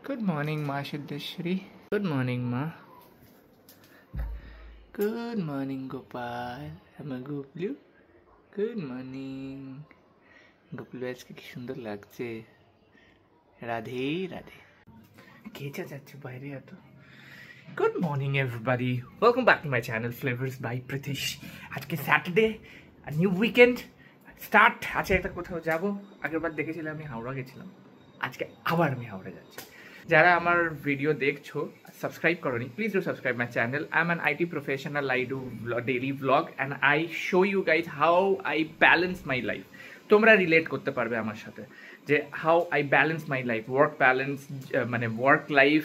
Good morning, Ma Siddheshwari. Good morning, Ma. Good morning, Gopal. আমার গোপলু। Good morning. গোপলু আজকে কি সুন্দর লাগছে। রাধে রাধে। কে যাচ্ছে বাইরে এত? Good morning, everybody. Welcome back to my channel, Flavors by Pritish. আজকে Saturday, a new weekend. Start আছে একটা কোথাও যাব। আগেরবার দেখেছিলাম আমি হাওড়া গেছিলাম, আজকে আবার আমি হাওড়া যাচ্ছি। যারা আমার ভিডিও দেখছো সাবস্ক্রাইব করোনি, please do subscribe my channel. I am an IT professional. I do daily vlog and I show you guys how I balance my life. তোমরা রিলেট করতে পারবে আমার সাথে যে how I balance my life, work balance, মানে work life,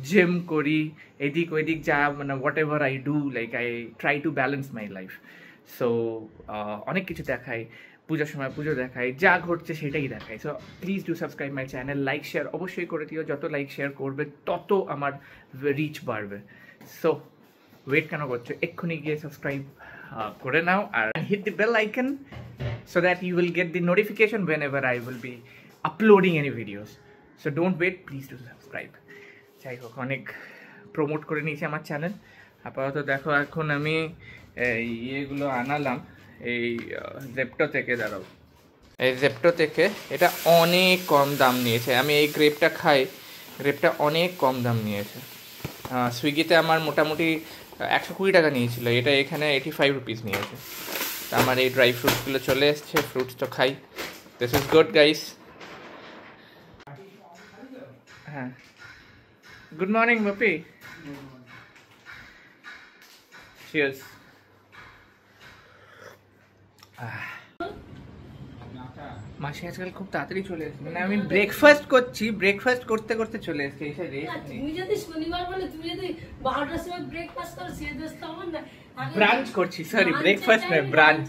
gym করি, এদিক ওইদিক যা মানে what ever I do, like I try to balance my life. So অনেক কিছু দেখাই, পুজোর সময় পুজো দেখাই, যা ঘটছে সেটাই দেখাই। So please do subscribe my channel, like share অবশ্যই করে দিও। যত লাইক শেয়ার করবে তত আমার রিচ বাড়বে। সো ওয়েট কেন করছো, এক্ষুনি গিয়ে সাবস্ক্রাইব করে নাও আর hit the bell icon so that you will get the notification whenever I will be uploading any videos. So don't wait, please do subscribe. যাই হোক, অনেক প্রমোট করে নিয়েছি আমার চ্যানেল। আপাতত দেখো এখন আমি ইয়েগুলো আনালাম এই জেপ্টো থেকে। দাঁড়াও, এই জেপ্টো থেকে এটা অনেক কম দাম নিয়েছে। আমি এই গ্রেপটা খাই, গ্রেপটা অনেক কম দাম নিয়েছে। সুইগিতে আমার মোটামুটি 120 টাকা নিয়েছিল, এটা এখানে 85 রুপিস নিয়েছে। আমার এই ড্রাই ফ্রুটসগুলো চলে এসছে, ফ্রুটস তো খাই। This is good guys. হ্যাঁ, গুড মর্নিং বাপি। চিয়ার্স। মাসি আজকাল খুব তাড়াতাড়ি চলে এসেছে, মানে আমি ব্রেকফাস্ট করছি, ব্রেকফাস্ট করতে করতে চলে এসেছে। এসে রেস্ট নেই। তুমি যদি শনিবার বলে তুমি যদি 12টার সময় ব্রেকফাস্ট করো সে দোষ তো আমার না। ব্রাঞ্চ করছি, সরি ব্রেকফাস্ট নয়, ব্রাঞ্চ।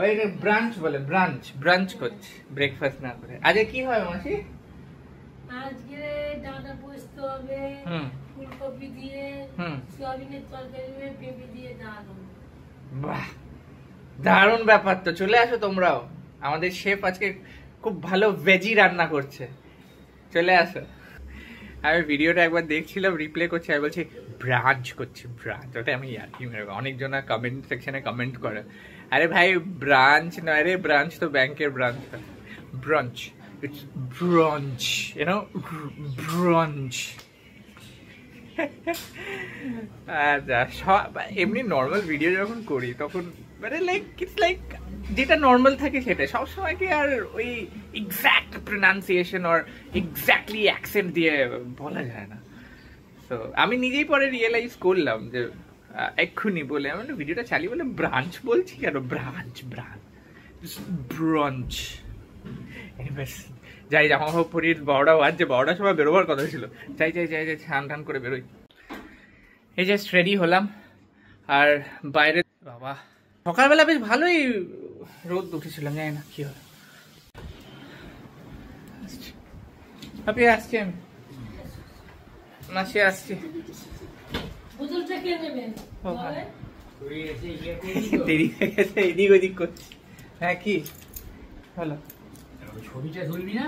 ওই ব্রাঞ্চ বলে, ব্রাঞ্চ ব্রাঞ্চ করছি ব্রেকফাস্ট না করে। আজকে কি হয় মাসি? আজকে ডাঁটা পোস্ত হবে, ফুলকপি দিয়ে, সয়াবিনের তরকারি হবে, পেঁপে দিয়ে ডাল হবে। বাহ, দারুণ ব্যাপার তো। চলে আসো তোমরাও, আমাদের শেফ আজকে খুব ভালো ভেজি রান্না করছে, চলে আসো। আমি ভিডিওটা একবার দেখছিলাম, রিপ্লে করছি, আমি বলছি ব্রাঞ্চ করছি, ব্রাঞ্চ। ওটা আমি ইয়ার্কি মেরে, অনেকজনা কমেন্ট সেকশনে কমেন্ট করে, আরে ভাই ব্রাঞ্চ নয় রে, ব্রাঞ্চ তো ব্যাংকের branch. Branch, it's branch, you know, branch. এমনি নর্মাল ভিডিও যখন করি তখন মানে লাইক ইটস লাইক যেটা নর্মাল থাকে সেটা সবসময় কি আর ওই এক্স্যাক্ট প্রোনাউন্সিয়েশন আর এক্স্যাক্টলি অ্যাকসেন্ট দিয়ে বলা যায় না। তো আমি নিজেই পরে রিয়েলাইজ করলাম যে এক্ষুনি বলে আমি ভিডিওটা চালিয়ে বলে ব্রাঞ্চ বলছি কেন, ব্রাঞ্চ ব্রাঞ্চ ব্রাঞ্চ। এনিওয়েজ যাই, জামা কাপড় পরি, 12টা বাজছে, 12টার সময় বেরোবার কথা ছিল। যাই যাই যাই যাই, স্নান টান করে বেরোই। এই জাস্ট রেডি হলাম আর বাইরে বাবা সকালবেলা বেশ ভালোই রোদ উঠেছিলাম, জানি না কি হয়। আপনি আসছি, আমি মাসি আসছি। দেরি হয়ে গেছে, এদিক ওদিক করছি। হ্যাঁ কি হলো? ছবিটা তুলবি না?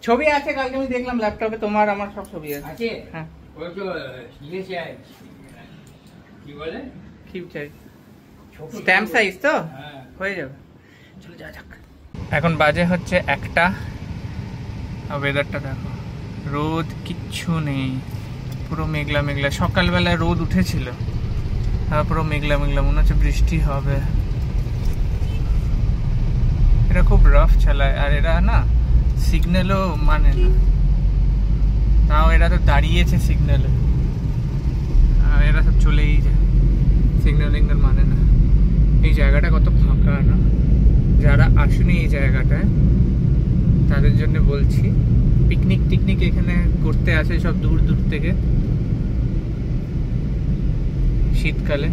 ছবি আছে, কালকে আমি দেখলাম ল্যাপটপে, তোমার আমার সব ছবি আছে। হ্যাঁ, ওই তো ইয়ে চাই, কি বলে, কি চাই, স্ট্যাম্প সাইজ তো হয়ে যাবে। চলে যাওয়া যাক। এখন বাজে হচ্ছে 1টা, আর ওয়েদারটা দেখো, রোদ কিচ্ছু নেই, পুরো মেঘলা মেঘলা। সকালবেলা রোদ উঠেছিল, পুরো মেঘলা মেঘলা, মনে হচ্ছে বৃষ্টি হবে। এরা খুব রাফ চালায়, আর এরা না সিগন্যালও মানে না, তাও এরা তো দাঁড়িয়েছে সিগন্যালে, আর এরা সব চলেই যায়, সিগন্যাল টিগন্যাল মানে না। এই জায়গাটা কত ফাঁকা না, যারা আসেনি এই জায়গাটায় তাদের জন্য বলছি, পিকনিক টিকনিক এখানে করতে আসে সব দূর দূর থেকে শীতকালে,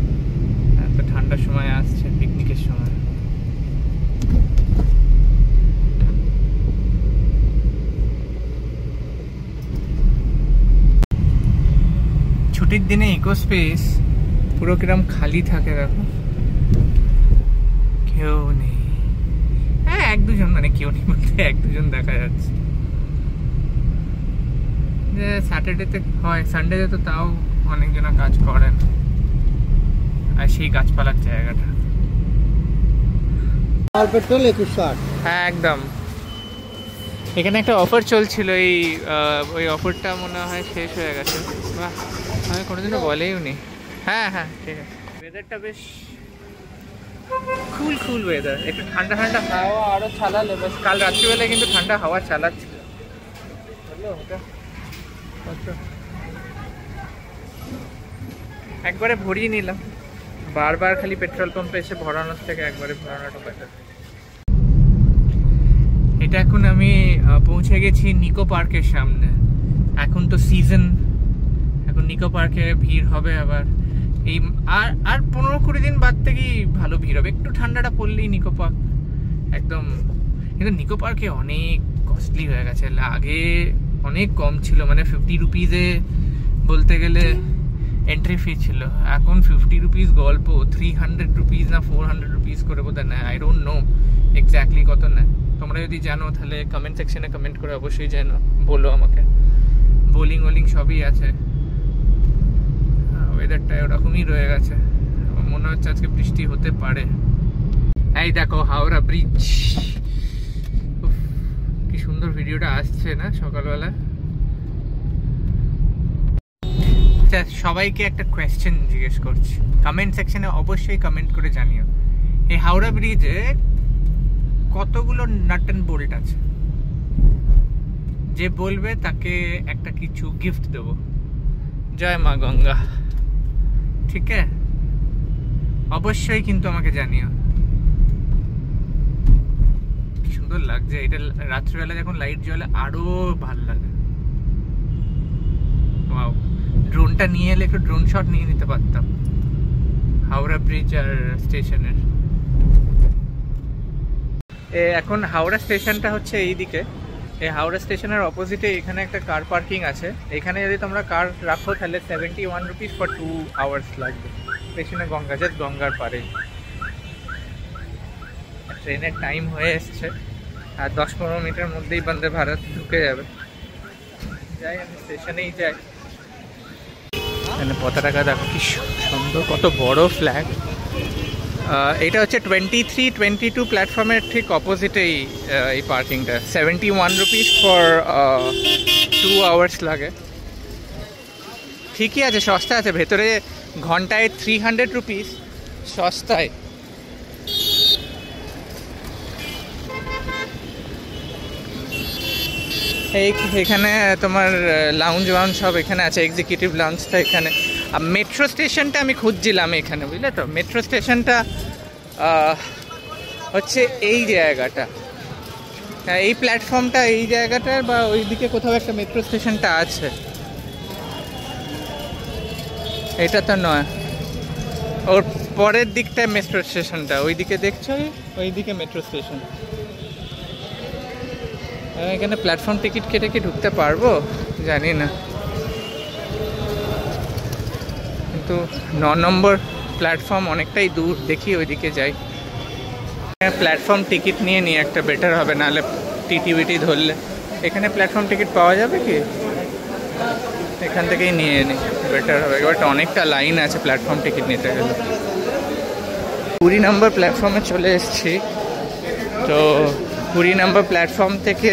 এত ঠান্ডার সময় আসছে পিকনিকের সময়। ছুটির দিনে ইকো স্পেস পুরো কিরম খালি থাকে, দেখো কেউ নেই। হ্যাঁ, 1-2 জন, মানে কেউ নেই বলতে 1-2 জন দেখা যাচ্ছে। যে স্যাটারডেতে হয়, সানডেতে তো তাও অনেকজন কাজ করেন। আর সেই গাছপালার জায়গাটা আর পেট্রোল 2160। হ্যাঁ একদম। এখানে একটা অফার চলছিল, ওই অফারটা মনে হয় শেষ হয়ে গেছে। বাহ, আমি কোনোদিনও বলেই নি। হ্যাঁ হ্যাঁ ঠিক আছে। ওয়েদারটা বেশ কুল ওয়েদার, একটু ঠান্ডা ঠান্ডা হাওয়া আরও চালালো। বেশ কাল রাত্রিবেলায় কিন্তু ঠান্ডা হাওয়া চালাচ্ছিল। একবারে ভরিয়ে নিলাম, বারবার খালি পেট্রোল পাম্পে এসে ভরানোর থেকে একবারে ভরানোটা বেটার। এটা এখন আমি পৌঁছে গেছি নিকো পার্কের সামনে। এখন তো সিজন, এখন নিকো পার্কে ভিড় হবে আবার। এই আর 15-20 দিন বাদ থেকেই ভালো ভিড় হবে। একটু ঠান্ডাটা পড়লেই নিকো পার্ক একদম। কিন্তু নিকো পার্কে অনেক কস্টলি হয়ে গেছে। আগে অনেক কম ছিল, মানে 50 রুপিজে বলতে গেলে এন্ট্রি ফি ছিল। এখন 50 রুপিস গল্প, 300 রুপিস না 400 রুপিস করে বোধহয় নেয়। আই ডোন্ট নো এক্স্যাক্টলি কত নেয়। তোমরা যদি জানো তাহলে কমেন্ট সেকশনে কমেন্ট করে অবশ্যই জানো, বলো আমাকে। বোলিং সবই আছে। ওয়েদারটা ওরকমই রয়ে গেছে, মনে হচ্ছে আজকে বৃষ্টি হতে পারে। এই দেখো হাওড়া ব্রিজ, কি সুন্দর ভিডিওটা আসছে না সকালবেলা। সবাইকে একটা কোয়েশ্চেন জিজ্ঞেস করছি, কমেন্ট সেকশনে অবশ্যই কমেন্ট করে জানিও। এই হাওড়া ব্রিজে কতগুলো নাট অ্যান্ড বোল্ট আছে? যে বলবে তাকে একটা কিছু গিফট দেবো। জয় মা গঙ্গা। ঠিক আছে, অবশ্যই কিন্তু আমাকে জানিও। কি সুন্দর লাগছে এটা, রাত্রিবেলা যখন লাইট জ্বলে আরো ভালো লাগে। ওয়াও, ড্রোনটা নিয়ে এলে একটু ড্রোন শট নিয়ে নিতে পারতাম হাওড়া ব্রিজ আর স্টেশনের। এখন হাওড়া স্টেশনটা হচ্ছে এইদিকে। এই হাওড়া স্টেশনের অপোজিটে এখানে একটা কার পার্কিং আছে। এখানে যদি তোমরা কার রাখো তাহলে 71 রুপিস ফর 2 আওয়ার্স লাগবে। পেছনে গঙ্গা, জাস্ট গঙ্গার পারে। ট্রেনের টাইম হয়ে এসছে, আর 10-15 মিনিটের মধ্যেই বন্দে ভারত ঢুকে যাবে। যাই, আমি স্টেশনেই যাই। এখানে পতাকা দেখো কি সুন্দর, কত বড় ফ্ল্যাগ। এটা হচ্ছে 23-22 প্ল্যাটফর্মের ঠিক অপোজিটেই এই পার্কিংটা। 71 রুপিস ফর 2 আওয়ার্স লাগে। ঠিকই আছে, সস্তা আছে। ভেতরে ঘন্টায় 300 রুপিস, সস্তায়। এখানে তোমার লাউঞ্জ সব এখানে আছে, এক্সিকিউটিভ লাউঞ্জটা এখানে। আর মেট্রো স্টেশনটা আমি খুঁজছিলাম এখানে, বুঝলে তো। মেট্রো স্টেশনটা হচ্ছে এই জায়গাটা, এই প্ল্যাটফর্মটা, এই জায়গাটার বা ওইদিকে কোথাও একটা মেট্রো স্টেশনটা আছে। এটা তো নয়, ওর পরের দিকটায় মেট্রো স্টেশনটা, ওইদিকে দেখছো, ওইদিকে মেট্রো স্টেশন। এখানে প্ল্যাটফর্ম টিকিট কেটে কি ঢুকতে পারবো জানি না, কিন্তু 9 নম্বর প্ল্যাটফর্ম অনেকটাই দূর। দেখি ওইদিকে যাই। প্ল্যাটফর্ম টিকিট নিয়ে নিয়ে একটা বেটার হবে, নাহলে টিটিভিটি ধরলে। এখানে প্ল্যাটফর্ম টিকিট পাওয়া যাবে কি? এখান থেকেই নিয়ে নিই, বেটার হবে। এবার অনেকটা লাইন আছে প্ল্যাটফর্ম টিকিট নিতে গেলে। 20 নম্বর প্ল্যাটফর্মে চলে এসেছি। তো 20 নম্বর প্ল্যাটফর্ম থেকে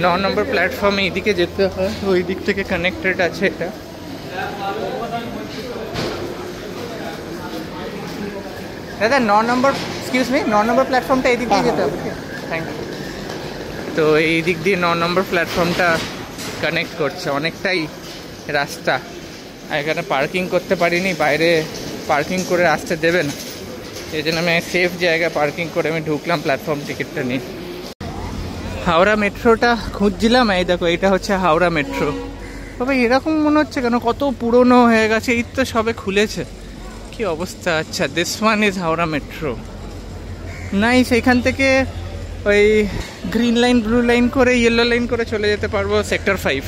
9 নম্বর প্ল্যাটফর্মে এইদিকে যেতে হয়, ওই দিক থেকে কানেক্টেড আছে এটা। দাদা 9 নম্বর, এক্সকিউজ মি, 9 নম্বর প্ল্যাটফর্মটা এই দিক দিয়ে যেতে হবে। Thank you. তো এই দিক দিয়ে 9 নম্বর প্ল্যাটফর্মটা কানেক্ট করছে, অনেকটাই রাস্তা। এখানে পার্কিং করতে পারিনি, বাইরে পার্কিং করে আসতে দেবে না, এই জন্য আমি সেফ জায়গায় পার্কিং করে আমি ঢুকলাম প্ল্যাটফর্ম টিকিটটা নিয়ে। হাওড়া মেট্রোটা খুঁজছিলাম, এই দেখো এটা হচ্ছে হাওড়া মেট্রো। তবে এরকম মনে হচ্ছে কেন, কত পুরনো হয়ে গেছে, এই তো সবে খুলেছে, কি অবস্থা। আচ্ছা, this one is Howrah metro. Nice. এখান থেকে ওই গ্রিন লাইন, ব্লু লাইন করে, ইয়েলো লাইন করে চলে যেতে পারবো সেক্টর 5।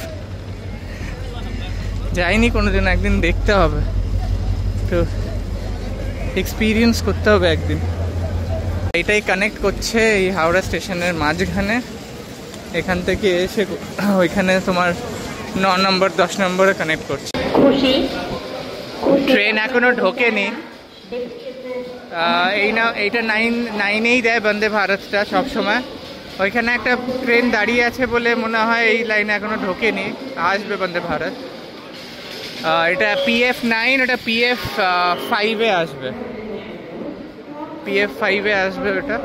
যাইনি কোনোদিন, একদিন দেখতে হবে, তো এক্সপিরিয়েন্স করতে হবে একদিন। এইটাই কানেক্ট করছে এই হাওড়া স্টেশনের মাঝখানে। এখান থেকে এসে ওইখানে তোমার 9 নম্বর 10 নম্বরে কানেক্ট করছে। ট্রেন এখনো ঢোকেনি। এইটা 9-9এই দেয় বন্দে ভারতটা সবসময়। ওইখানে একটা ট্রেন দাঁড়িয়ে আছে বলে মনে হয় এই লাইনে এখনো ঢোকেনি, আসবে বন্দে ভারত। এটা PF9, এটা PF5-এ আসবে, PF5-এ আসবে ওটা।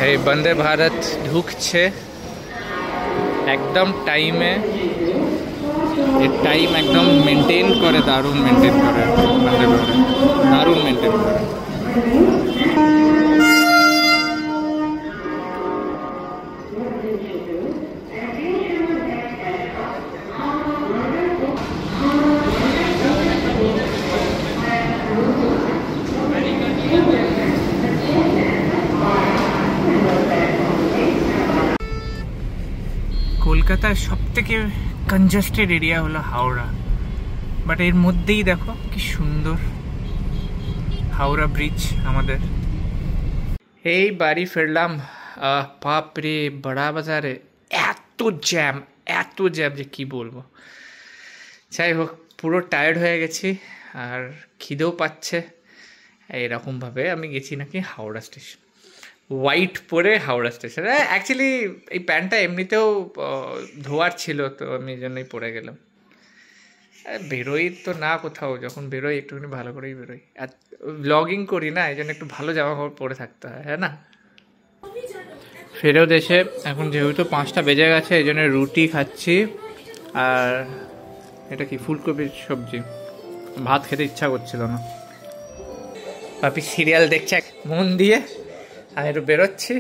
এই বন্দে ভারত ঢুকছে একদম টাইমে। এই টাইম একদম মেনটেন করে, দারুণ মেনটেন করে বন্দে ভারত, দারুণ মেনটেন করে। কলকাতার সব থেকে কনজেস্টেড এরিয়া হলো হাওড়া, বাট এর মধ্যেই দেখো কি সুন্দর হাওড়া ব্রিজ আমাদের। এই বাড়ি ফিরলাম, বাপরে বড়া বাজারে এত জ্যাম যে কি বলবো। যাই হোক, পুরো টায়ার্ড হয়ে গেছি আর খিদেও পাচ্ছে। এইরকমভাবে আমি গেছি নাকি হাওড়া স্টেশন, হোয়াইট পরে হাওড়া স্টেশন। অ্যাকচুয়ালি এই প্যান্টটা এমনিতেও ধোয়ার ছিল, তো আমি এই জন্যই পরে গেলাম। বেরোই তো না কোথাও, যখন বেরোই একটুখানি ভালো করেই বেরোই। আর ব্লগিং করি না, এই জন্য একটু ভালো জামা কাপড় পরে থাকতে হয়, হ্যাঁ না। ফেরত এসে এখন যেহেতু 5টা বেজে গেছে, এই জন্য রুটি খাচ্ছি। আর এটা কি ফুলকপির সবজি, ভাত খেতে ইচ্ছা করছিল না। পাপি সিরিয়াল দেখছে মন দিয়ে, আমি একটু বেরোচ্ছি।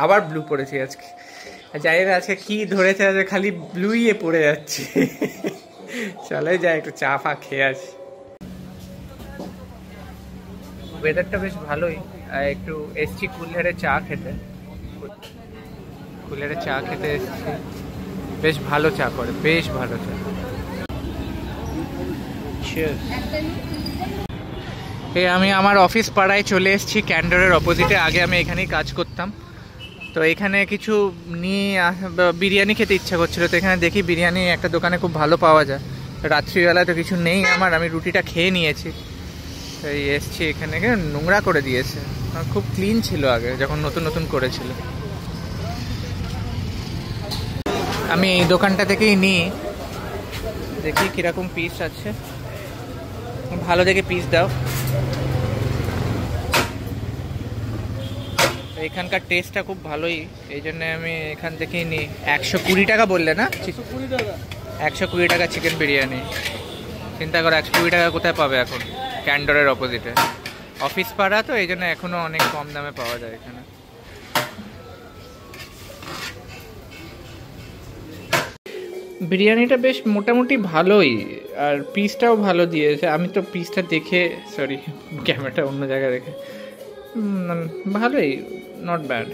আবার ব্লু পড়েছি আজকে, জানি না আজকে কি ধরেছে, আজকে খালি ব্লুইয়ে পড়ে যাচ্ছে। চলে যাই একটু চা ফা খেয়ে আসি। ওয়েদারটা বেশ ভালোই, একটু এসছি কুলহেরে চা খেতে। কুলহেরে চা খেতে এসছি, বেশ ভালো চা করে, বেশ ভালো চা। আমি আমার অফিস পাড়ায় চলে এসেছি, ক্যান্ডোরের অপোজিটে। আগে আমি এখানেই কাজ করতাম, তো এখানে কিছু নিয়ে বিরিয়ানি খেতে ইচ্ছা করছিল, তো এখানে দেখি বিরিয়ানি একটা দোকানে খুব ভালো পাওয়া যায়। রাত্রিবেলায় তো কিছু নেই আমার, আমি রুটিটা খেয়ে নিয়েছি। এই এসছি এখানে, নোংরা করে দিয়েছে, খুব ক্লিন ছিল আগে যখন নতুন নতুন করেছিল। আমি এই দোকানটা থেকেই নিই, দেখি কীরকম পিস আছে, ভালো দেখে পিস দাও। এখানকার টেস্টটা খুব ভালোই, এই জন্য আমি এখান থেকেই নিই। 120 টাকা বললে না? 120 টাকা চিকেন বিরিয়ানি। চিন্তা করো 120 টাকা কোথায় পাবে এখন, ক্যান্ডোরের অপোজিটে। অফিস পাড়া তো, এই জন্য এখনও অনেক কম দামে পাওয়া যায় এখানে। বিরিয়ানিটা বেশ মোটামুটি ভালোই, আর পিসটাও ভালো দিয়েছে। আমি তো পিসটা দেখে, সরি ক্যামেরাটা অন্য জায়গায় রেখে, ভালোই, নট ব্যাড।